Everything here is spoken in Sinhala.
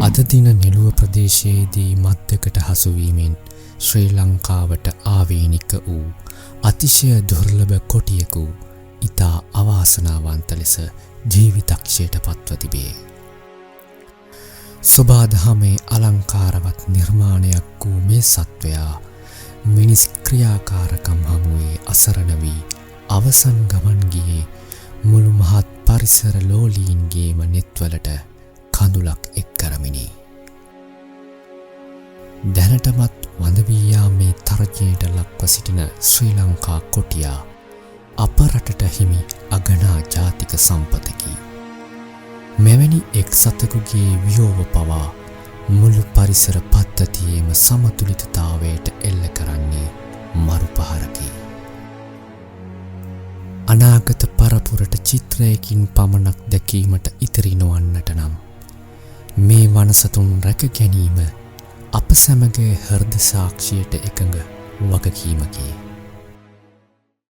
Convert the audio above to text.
අද දින නෙළුව ප්‍රදේශයේදී මද්දකට හසුවීමෙන් ශ්‍රී ලංකාවට ආවේනික වූ අතිශය දුර්ලභ කොටියෙකු ඉතා අවාසනාවන්ත ලෙස ජීවිතක්ෂයට පත්ව තිබේ. සොබාදහමේ අලංකාරවත් නිර්මාණයක් වූ මේ සත්වයා මිනිස් ක්‍රියාකාරකම් හමුවේ අසරණ වී අවසන් ගමන් ගියේ මුළු මහත් පරිසර ලෝලීන්ගේම නෙත්වලට කඳුලක් එක් කරමිනි. දැනටමත් වඳ වී යාමේ තරජයට ලක්ව සිටින ශ්‍රී ලංකා කොටියා අප රටට හිමි අගනා ජාතික සම්පතකි. මෙවැනි එක් සතෙකුගේ වියෝව පවා මුළු පරිසර පද්ධතියේම සමතුලිතතාවයට එල්ල කරන්නේ මරු පහරකි. අනාගත පරපුරට චිත්‍රයකින් පමණක් දැකීමට ඉතිරි නොවන්නට නම් මේ වනසතුන් රැක ගැනීම අප සැමගේ හෘද සාක්ෂියට එකඟ වගකීමකි.